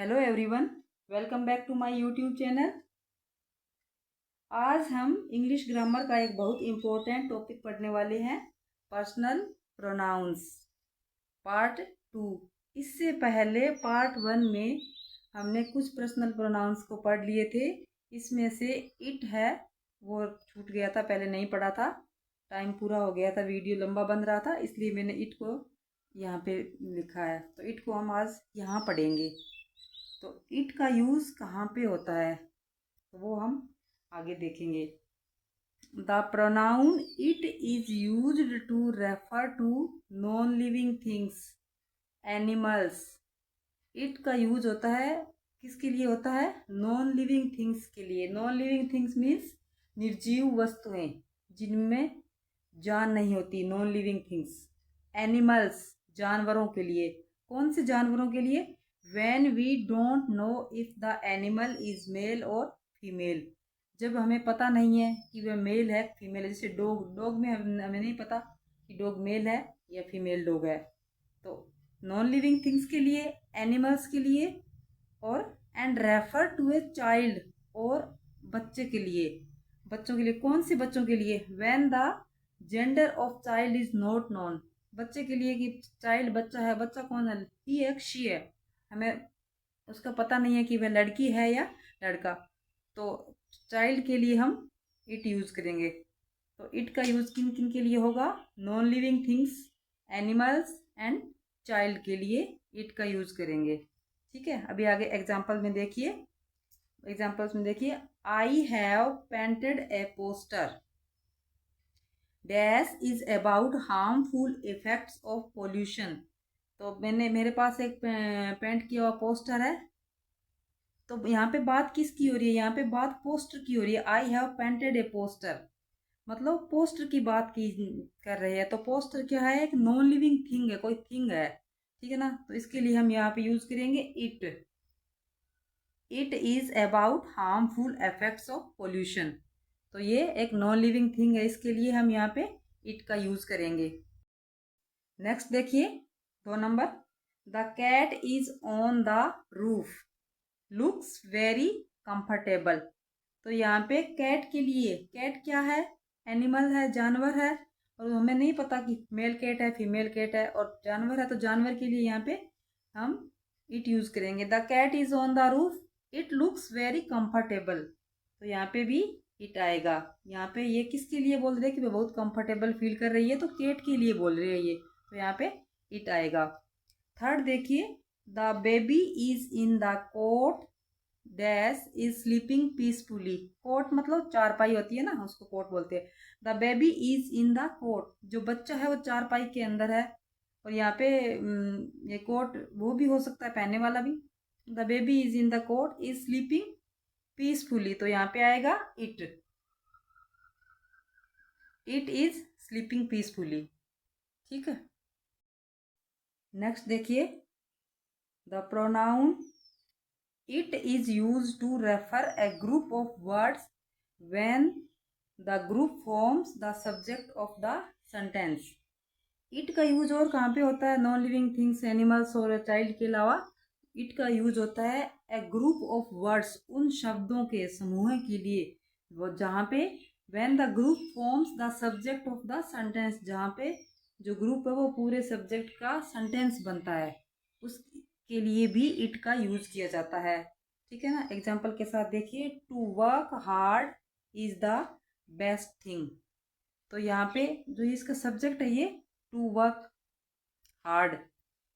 Hello everyone, welcome back to my YouTube channel. आज हम English grammar का एक बहुत इम्पोर्टेंट टॉपिक पढ़ने वाले हैं, पर्सनल प्रोनाउंस पार्ट 2। इससे पहले पार्ट 1 में हमने कुछ पर्सनल प्रोनाउंस को पढ़ लिए थे। इसमें से इट है वो छूट गया था, पहले नहीं पढ़ा था, टाइम पूरा हो गया था, वीडियो लंबा बन रहा था, इसलिए मैंने इट को यहाँ पे लिखा है। तो इट को हम आज यहाँ पढ़ेंगे। तो इट का यूज़ कहाँ पे होता है तो वो हम आगे देखेंगे। The pronoun it is used to refer to non living things, animals. It का यूज होता है किसके लिए होता है? नॉन लिविंग थिंग्स के लिए। नॉन लिविंग थिंग्स मीन्स निर्जीव वस्तुएं जिनमें जान नहीं होती, नॉन लिविंग थिंग्स। एनिमल्स जानवरों के लिए। कौन से जानवरों के लिए? when we don't know if the animal is male or female, जब हमें पता नहीं है कि वह मेल है फीमेल है। जैसे डॉग में हमें नहीं पता कि डॉग मेल है या फीमेल डॉग है। तो नॉन लिविंग थिंग्स के लिए, एनिमल्स के लिए, और and refer to a child, और बच्चे के लिए, बच्चों के लिए। कौन से बच्चों के लिए? when the gender of child is not known, बच्चे के लिए कि चाइल्ड बच्चा है, बच्चा कौन है? ही है, शी है, हमें उसका पता नहीं है कि वह लड़की है या लड़का। तो चाइल्ड के लिए हम इट यूज़ करेंगे। तो इट का यूज़ किन किन के लिए होगा? Non living things, animals and child के लिए इट का यूज़ करेंगे। ठीक है, अभी आगे एग्जाम्पल में देखिए। एग्जाम्पल्स में देखिए, I have painted A poster dash is about harmful effects of pollution. तो मेरे पास एक पेंट किया हुआ पोस्टर है। तो यहाँ पे बात किसकी हो रही है? यहाँ पे बात पोस्टर की हो रही है। I have painted A poster, मतलब पोस्टर की बात की कर रहे हैं। तो पोस्टर क्या है? एक नॉन लिविंग थिंग है, कोई थिंग है। ठीक है ना? तो इसके लिए हम यहाँ पे यूज करेंगे it. It is about harmful effects of pollution. तो ये एक नॉन लिविंग थिंग है, इसके लिए हम यहाँ पे इट का यूज करेंगे। नेक्स्ट देखिए 2 नंबर, the cat is on the roof looks very comfortable. तो यहाँ पे कैट के लिए, कैट क्या है? एनिमल है, जानवर है, और हमें नहीं पता कि मेल कैट है फीमेल कैट है, और जानवर है, तो जानवर के लिए यहाँ पे हम इट यूज करेंगे। The cat is on the roof it looks very comfortable. तो यहाँ पे भी इट आएगा। यहाँ पे ये किसके लिए बोल रहे हैं कि वो बहुत कंफर्टेबल फील कर रही है, तो कैट के लिए बोल रहे हैं ये, तो यहाँ पे इट आएगा। थर्ड देखिए, the baby is in the cot dash is sleeping peacefully. Cot मतलब चारपाई होती है ना, उसको कोट बोलते हैं। The baby is in the cot, जो बच्चा है वो चारपाई के अंदर है। और यहाँ पे ये कोट वो भी हो सकता है, पहनने वाला भी। The baby is in the cot is sleeping peacefully, तो यहाँ पे आएगा it. It is sleeping peacefully. ठीक है, नेक्स्ट देखिए, the pronoun it is use to refer a group of words when the group forms the subject of the sentence. It का use और कहाँ पे होता है? नॉन लिविंग थिंग्स, एनिमल्स और चाइल्ड के अलावा इट का यूज होता है ए ग्रुप ऑफ वर्ड्स, उन शब्दों के समूह के लिए वो जहाँ पे when the group forms the subject of the sentence, जहाँ पे जो ग्रुप है वो पूरे सब्जेक्ट का सेंटेंस बनता है, उसके लिए भी इट का यूज किया जाता है। ठीक है ना? एग्जाम्पल के साथ देखिए, to work hard is the best thing. तो यहाँ पे जो इसका सब्जेक्ट है ये टू वर्क हार्ड,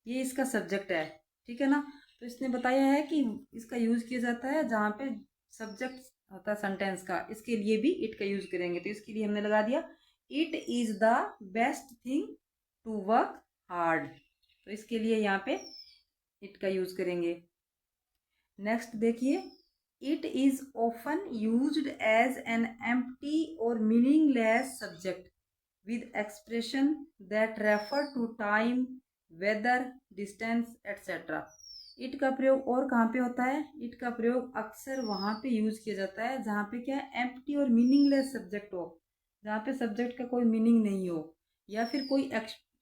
ये इसका सब्जेक्ट है। ठीक है ना? तो इसने बताया है कि इसका यूज किया जाता है जहाँ पे सब्जेक्ट होता है सेंटेंस का, इसके लिए भी इट का यूज करेंगे। तो इसके लिए हमने लगा दिया it is the best thing to work hard. तो इसके लिए यहाँ पे इट का यूज करेंगे। नेक्स्ट देखिए, it is often used as an empty और meaningless subject with expression that refer to time, weather, distance etcetera. It का प्रयोग और कहाँ पे होता है? इट का प्रयोग अक्सर वहाँ पे यूज किया जाता है जहाँ पे क्या है? एम्प्टी और मीनिंगलेस सब्जेक्ट हो, जहाँ पे सब्जेक्ट का कोई मीनिंग नहीं हो, या फिर कोई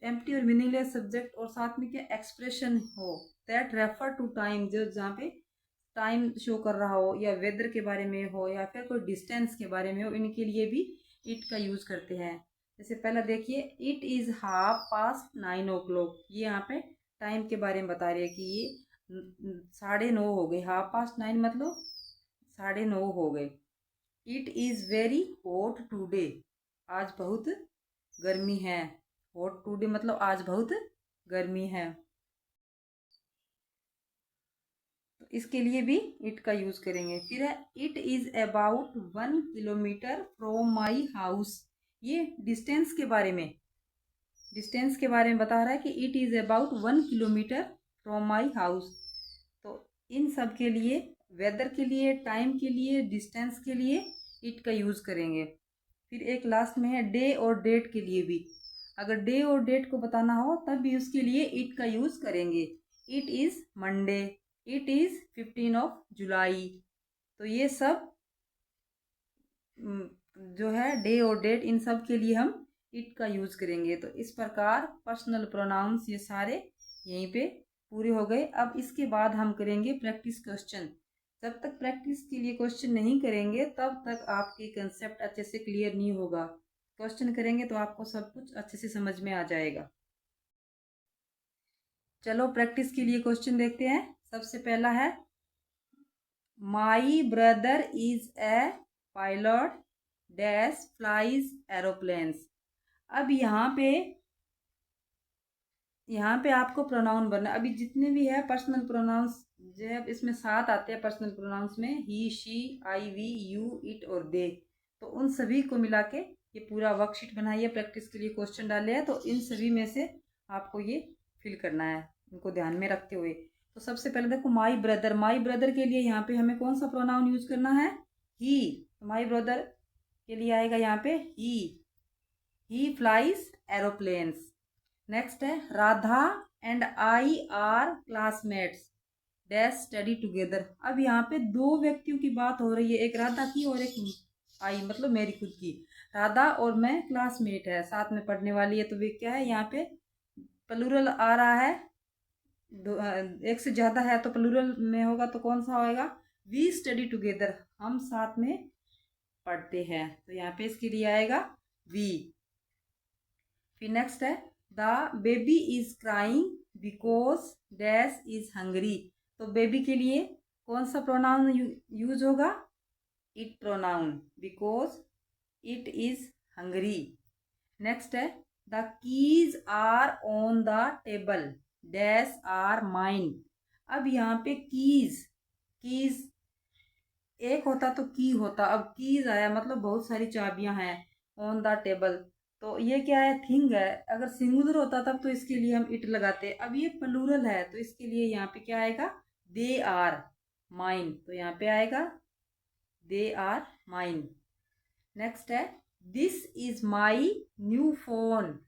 एम्प्टी और मीनिंगलेस सब्जेक्ट और साथ में क्या एक्सप्रेशन हो दैट रेफर टू टाइम, जो जहाँ पे टाइम शो कर रहा हो या वेदर के बारे में हो या फिर कोई डिस्टेंस के बारे में हो, इनके लिए भी इट का यूज करते हैं। जैसे पहला देखिए, इट इज 9:30 ये यहाँ पे टाइम के बारे में बता रही है कि ये 9:30 हो गए। 9:30 मतलब 9:30 हो गए। It is very hot today, आज बहुत गर्मी है। हॉट टूडे मतलब आज बहुत गर्मी है। तो इसके लिए भी इट का यूज करेंगे। फिर है it is about 1 kilometre from my house, ये डिस्टेंस के बारे में बता रहा है कि it is about 1 kilometre from my house. तो इन सब के लिए, वेदर के लिए, टाइम के लिए, डिस्टेंस के लिए इट का यूज करेंगे। फिर एक लास्ट में है डे और डेट के लिए भी, अगर डे और डेट को बताना हो तब भी उसके लिए इट का यूज करेंगे। It is Monday, it is 15 जुलाई। तो ये सब जो है डे और डेट, इन सब के लिए हम इट का यूज करेंगे। तो इस प्रकार पर्सनल प्रोनाउंस ये सारे यहीं पे पूरे हो गए। अब इसके बाद हम करेंगे प्रैक्टिस क्वेश्चन। जब तक प्रैक्टिस के लिए क्वेश्चन नहीं करेंगे तब तक आपके कंसेप्ट अच्छे से क्लियर नहीं होगा। क्वेश्चन करेंगे तो आपको सब कुछ अच्छे से समझ में आ जाएगा। चलो प्रैक्टिस के लिए क्वेश्चन देखते हैं। सबसे पहला है, my brother is a pilot dash flies aeroplanes. अब यहाँ पे आपको प्रोनाउन बनना, अभी जितने भी है पर्सनल प्रोनाउंस जो है इसमें 7 आते हैं पर्सनल प्रोनाउंस में, he, she, I, we, you, it और दे। तो उन सभी को मिला के ये पूरा वर्कशीट बनाइए, प्रैक्टिस के लिए क्वेश्चन डाले हैं, तो इन सभी में से आपको ये फिल करना है, इनको ध्यान में रखते हुए। तो सबसे पहले देखो, माई ब्रदर के लिए यहाँ पे हमें कौन सा प्रोनाउन यूज करना है? ही। तो माई ब्रदर के लिए आएगा यहाँ पे ही फ्लाइज एरोप्लेन्स। नेक्स्ट है, Radha and I R classmates dash study together. अब यहाँ पे 2 व्यक्तियों की बात हो रही है, एक राधा की और एक आई, मतलब मेरी खुद की। राधा और मैं क्लासमेट है, साथ में पढ़ने वाली है, तो वे क्या है, यहाँ पे प्लूरल आ रहा है, एक से ज़्यादा है तो प्लूरल में होगा, तो कौन सा होएगा? वी स्टडी टुगेदर, हम साथ में पढ़ते हैं। तो यहाँ पे इसके लिए आएगा वी। फिर नेक्स्ट है, the baby is crying because dash is hungry. तो बेबी के लिए कौन सा प्रोनाउन यूज होगा? It pronoun, because it is hungry. Next है, the keys are on the table dash are mine. अब यहाँ पे कीज एक होता तो की होता, अब कीज आया मतलब बहुत सारी चाबियां हैं। ऑन द टेबल, तो ये क्या है? थिंग है। अगर सिंगुलर होता तब तो इसके लिए हम इट लगाते, अब ये प्लूरल है तो इसके लिए यहाँ पे क्या आएगा? They are mine. तो यहाँ पे आएगा दे आर माइन। नेक्स्ट है, this is my new phone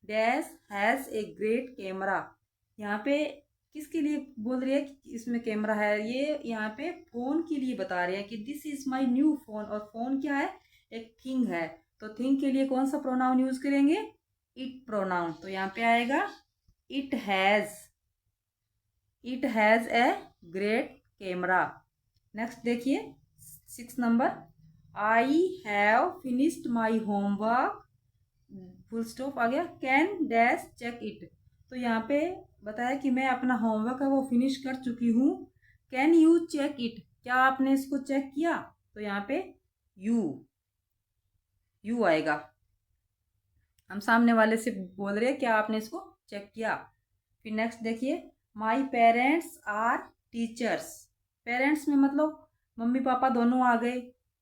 dash has a great camera. यहाँ पे किसके लिए बोल रही है कि इसमें कैमरा है? ये यहाँ पे फोन के लिए बता रहे हैं कि this is my new phone, और फोन क्या है? एक थिंग है। तो थिंग के लिए कौन सा प्रोनाउन यूज करेंगे? It pronoun. तो यहाँ पे आएगा it has a great camera. Next देखिए 6 number, I have finished my homework full stop आ गया, कैन डैश चेक इट। तो यहाँ पे बताया कि मैं अपना होमवर्क है वो फिनिश कर चुकी हूँ। कैन यू चेक इट, क्या आपने इसको चेक किया? तो यहाँ पे यू आएगा, हम सामने वाले से बोल रहे हैं क्या आपने इसको चेक किया। फिर नेक्स्ट देखिए, my parents are teachers. Parents में मतलब मम्मी पापा दोनों आ गए,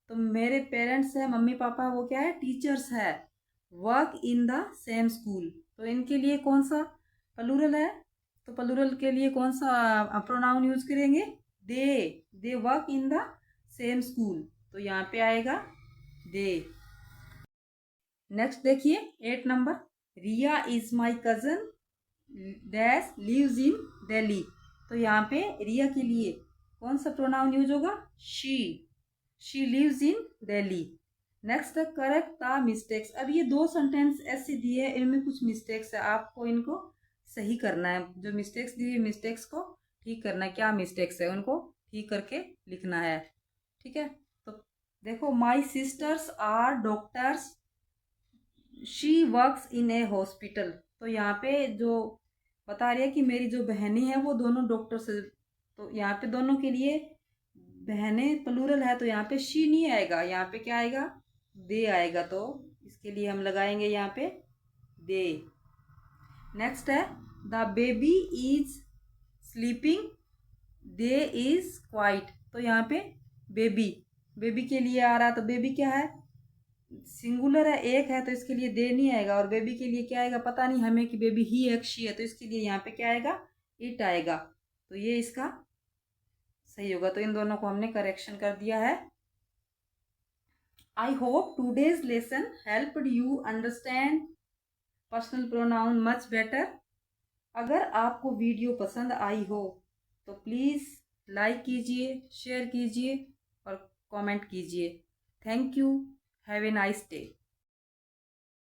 तो मेरे पेरेंट्स है, मम्मी पापा, वो क्या है? टीचर्स है। Work in the same school, तो इनके लिए कौन सा प्लूरल है? तो प्लूरल के लिए कौन सा प्रोनाउन यूज करेंगे? They work in the same school. तो यहाँ पे आएगा दे। नेक्स्ट देखिए 8 नंबर, Riya is my cousin dash lives in Delhi. तो यहाँ पे रिया के लिए कौन सा प्रोनाउन यूज होगा? She lives in Delhi. Next correct the mistakes. अब ये दो सेंटेंस ऐसे दिए हैं, इनमें कुछ मिस्टेक्स है, आपको इनको सही करना है। जो मिस्टेक्स दिए मिस्टेक्स को ठीक करना है, क्या मिस्टेक्स है उनको ठीक करके लिखना है। ठीक है, तो देखो, my sisters are doctors, she works in a hospital. तो यहाँ पे जो बता रही है कि मेरी जो बहनें हैं वो दोनों डॉक्टर से, तो यहाँ पे दोनों के लिए बहनें प्लूरल है, तो यहाँ पे शी नहीं आएगा, यहाँ पे क्या आएगा, दे आएगा। तो इसके लिए हम लगाएंगे यहाँ पे दे। नेक्स्ट है the baby is sleeping, they is quite. तो यहाँ पे बेबी, बेबी के लिए आ रहा, तो बेबी क्या है, सिंगुलर है, एक है, तो इसके लिए दे नहीं आएगा। और बेबी के लिए क्या आएगा पता नहीं हमें कि बेबी ही एक शी है, तो इसके लिए यहाँ पे क्या आएगा, इट आएगा। तो ये इसका सही होगा। तो इन दोनों को हमने करेक्शन कर दिया है। I hope today's lesson helped you understand personal pronoun much better. अगर आपको वीडियो पसंद आई हो तो प्लीज़ लाइक कीजिए, शेयर कीजिए और कमेंट कीजिए। Thank you. Have a nice day.